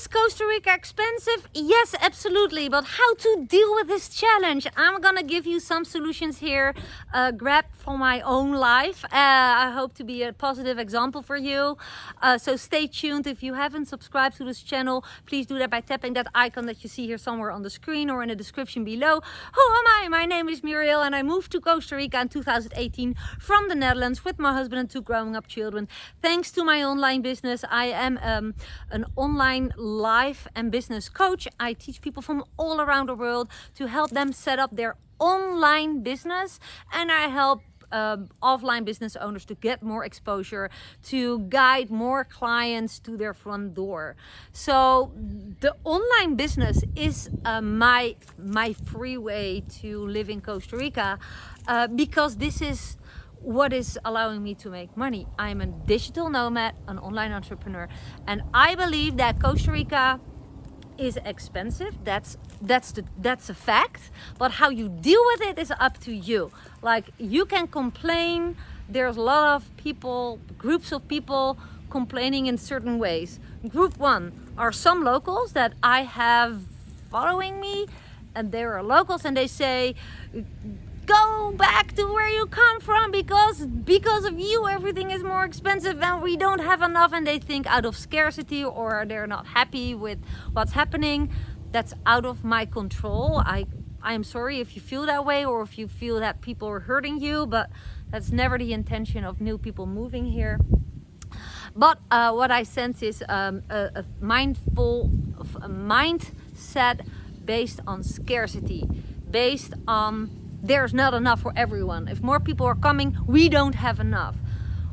Is Costa Rica expensive? Yes, absolutely. But how to deal with this challenge? I'm gonna give you some solutions here, grabbed from my own life. I hope to be a positive example for you. So stay tuned. If you haven't subscribed to this channel, please do that by tapping that icon that you see here somewhere on the screen or in the description below. Who am I? My name is Muriel and I moved to Costa Rica in 2018 from the Netherlands with my husband and 2 growing up children. Thanks to my online business, I am an online life and business coach. I teach people from all around the world to help them set up their online business, and I help offline business owners to get more exposure, to guide more clients to their front door. So the online business is my free way to live in Costa Rica, because this is what is allowing me to make money. I'm a digital nomad, an online entrepreneur, and I believe that Costa Rica is expensive. That's a fact, but how you deal with it is up to you. Like, you can complain. There's a lot of people, groups of people complaining in certain ways. Group 1 are some locals that I have following me, and they are locals and they say, go back to where you come from because of you everything is more expensive and we don't have enough, and they think out of scarcity or they're not happy with what's happening. That's out of my control. I'm sorry if you feel that way or if you feel that people are hurting you, but that's never the intention of new people moving here. But what I sense is a mindset based on scarcity, based on there's not enough for everyone. If more people are coming, we don't have enough.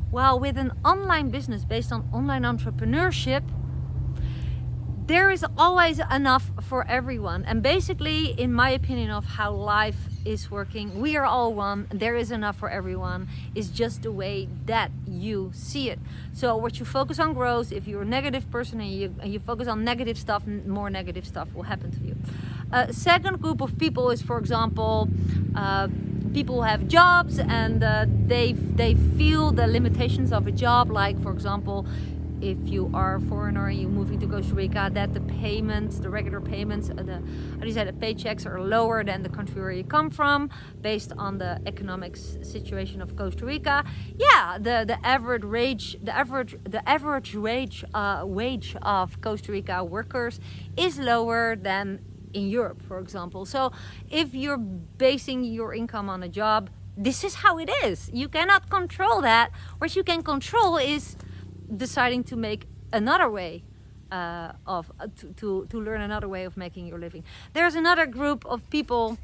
While with an online business based on online entrepreneurship, there is always enough for everyone. And basically, in my opinion of how life is working, we are all one. There is enough for everyone. It's just the way that you see it. So what you focus on grows. If you're a negative person and you focus on negative stuff, more negative stuff will happen to you. Second group of people is, for example, people who have jobs and they feel the limitations of a job. Like, for example, if you are a foreigner and you're moving to Costa Rica, that the payments, the regular payments, the paychecks are lower than the country where you come from, based on the economic situation of Costa Rica. Yeah, the average wage of Costa Rica workers is lower than in Europe, for example. So if you're basing your income on a job, this is how it is. You cannot control that. What you can control is deciding to make another way to learn another way of making your living. There's another group of people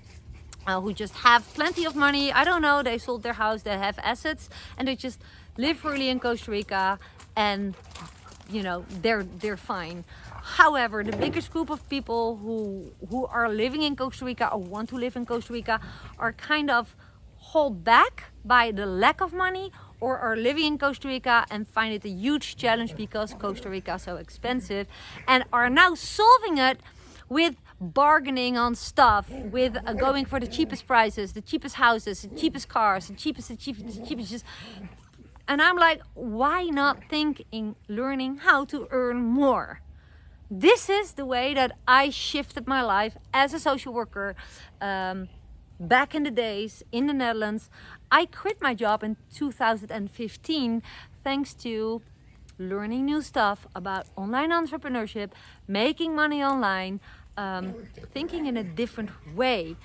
who just have plenty of money. I don't know, they sold their house, they have assets, and they just live freely in Costa Rica, and you know, they're fine. However, the biggest group of people who are living in Costa Rica or want to live in Costa Rica are kind of held back by the lack of money, or are living in Costa Rica and find it a huge challenge because Costa Rica is so expensive, and are now solving it with bargaining on stuff, with going for the cheapest prices, the cheapest houses, the cheapest cars, the cheapest just. And I'm like, why not think in learning how to earn more? This is the way that I shifted my life as a social worker. Back in the days in the Netherlands, I quit my job in 2015 thanks to learning new stuff about online entrepreneurship, making money online, thinking in a different way,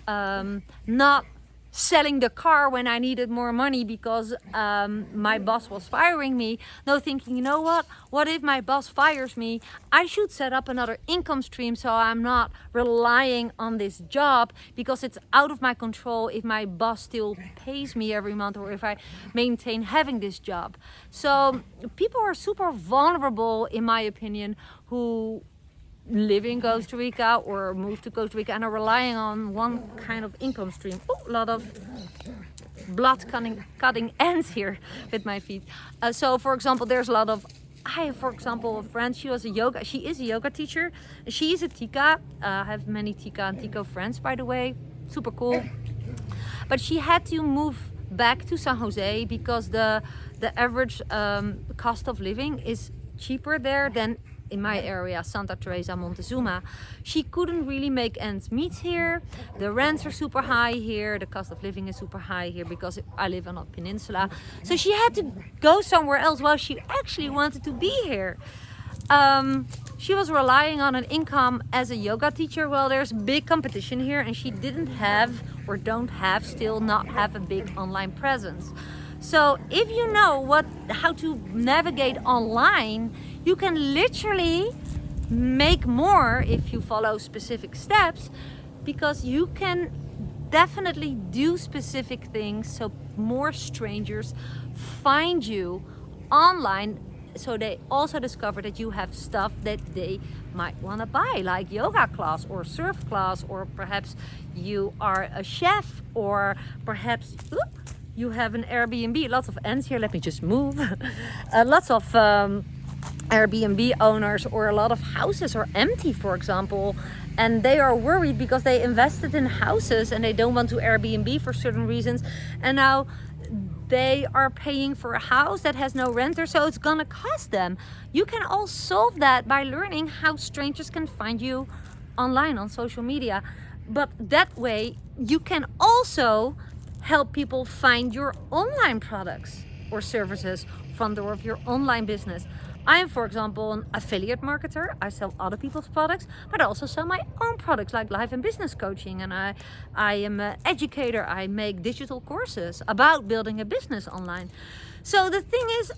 not selling the car when I needed more money because my boss was firing me. No, thinking, you know what if my boss fires me? I should set up another income stream so I'm not relying on this job, because it's out of my control if my boss still pays me every month or if I maintain having this job. So people are super vulnerable, in my opinion, who live in Costa Rica or move to Costa Rica and are relying on one kind of income stream. Oh, a lot of blood cutting ends here with my feet. So for example, there's a lot of, I have, for example, a friend, she is a yoga teacher. She is a Tika. I have many Tika and Tico friends, by the way, super cool. But she had to move back to San Jose because the average cost of living is cheaper there than in my area, Santa Teresa, Montezuma, she couldn't really make ends meet here. The rents are super high here. The cost of living is super high here because I live on a peninsula. So she had to go somewhere else while she actually wanted to be here. She was relying on an income as a yoga teacher. Well, there's big competition here, and she didn't have, or still not have a big online presence. So if you know how to navigate online, you can literally make more if you follow specific steps, because you can definitely do specific things so more strangers find you online. So they also discover that you have stuff that they might want to buy, like yoga class or surf class, or perhaps you are a chef, or perhaps you have an Airbnb. Lots of ants here, let me just move. Lots of Airbnb owners, or a lot of houses are empty, for example, and they are worried because they invested in houses and they don't want to Airbnb for certain reasons, and now they are paying for a house that has no renter, so it's gonna cost them. You can all solve that by learning how strangers can find you online on social media. But that way you can also help people find your online products or services from the door of your online business. I am, for example, an affiliate marketer. I sell other people's products, but I also sell my own products like life and business coaching. And I am an educator. I make digital courses about building a business online. So the thing is,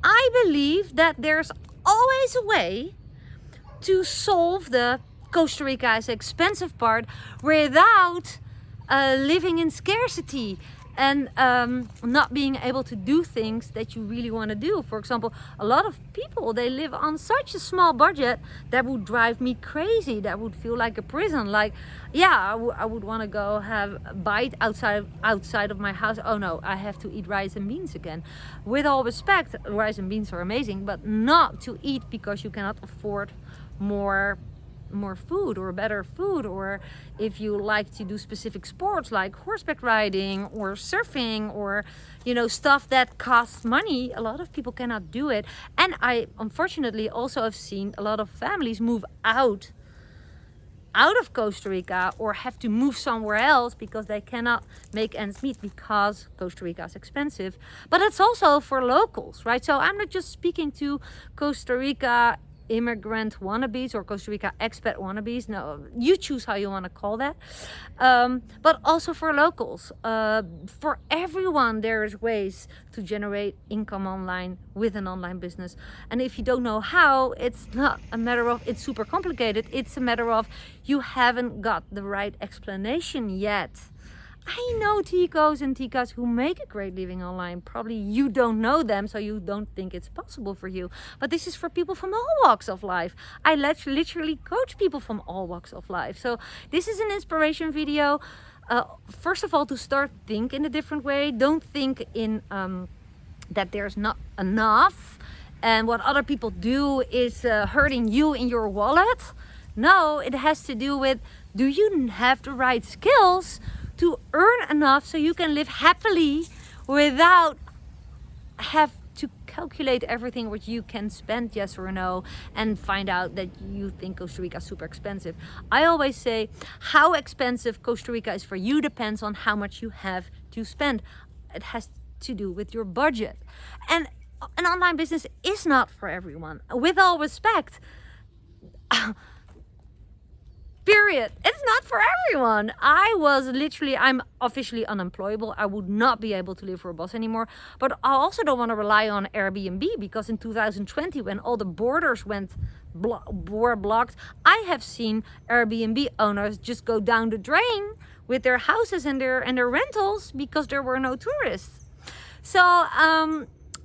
I believe that there's always a way to solve the Costa Rica is expensive part without living in scarcity and not being able to do things that you really want to do. For example, a lot of people, they live on such a small budget that would drive me crazy. That would feel like a prison. Like, yeah, I would want to go have a bite outside of my house. Oh no, I have to eat rice and beans again. With all respect, rice and beans are amazing, but not to eat because you cannot afford more food or better food, or if you like to do specific sports like horseback riding or surfing, or stuff that costs money, a lot of people cannot do it. And I unfortunately also have seen a lot of families move out of Costa Rica or have to move somewhere else because they cannot make ends meet because Costa Rica is expensive. But it's also for locals, right? So I'm not just speaking to Costa Rica immigrant wannabes or Costa Rica expat wannabes. No, you choose how you want to call that. But also for locals. For everyone, there's ways to generate income online with an online business. And if you don't know how, it's not a matter of it's super complicated. It's a matter of you haven't got the right explanation yet. I know Ticos and Ticas who make a great living online. Probably you don't know them, so you don't think it's possible for you. But this is for people from all walks of life. I literally coach people from all walks of life. So this is an inspiration video. First of all, to start think in a different way. Don't think in that there's not enough and what other people do is hurting you in your wallet. No, it has to do with, do you have the right skills to earn enough so you can live happily without have to calculate everything what you can spend, yes or no, and find out that you think Costa Rica is super expensive. I always say how expensive Costa Rica is for you depends on how much you have to spend. It has to do with your budget. And an online business is not for everyone. With all respect, period. It's not for everyone. I'm officially unemployable. I would not be able to live for a boss anymore. But I also don't want to rely on Airbnb, because in 2020, when all the borders were blocked, I have seen Airbnb owners just go down the drain with their houses and their rentals because there were no tourists. So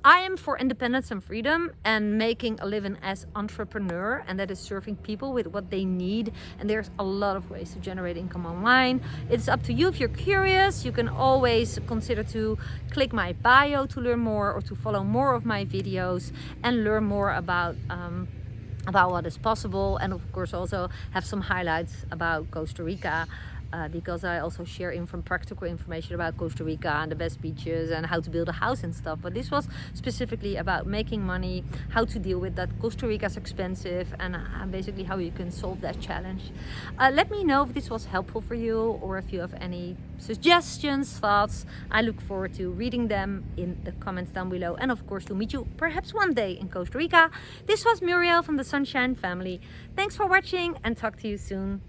I am for independence and freedom and making a living as entrepreneur, and that is serving people with what they need. And there's a lot of ways to generate income online. It's up to you. If you're curious, you can always consider to click my bio to learn more, or to follow more of my videos and learn more about what is possible, and of course also have some highlights about Costa Rica. because I also share practical information about Costa Rica and the best beaches and how to build a house and stuff. But this was specifically about making money, how to deal with that. Costa Rica is expensive, and basically how you can solve that challenge. Let me know if this was helpful for you, or if you have any suggestions, thoughts. I look forward to reading them in the comments down below, and of course to meet you perhaps one day in Costa Rica. This was Muriel from the Sunshine Family. Thanks for watching, and talk to you soon.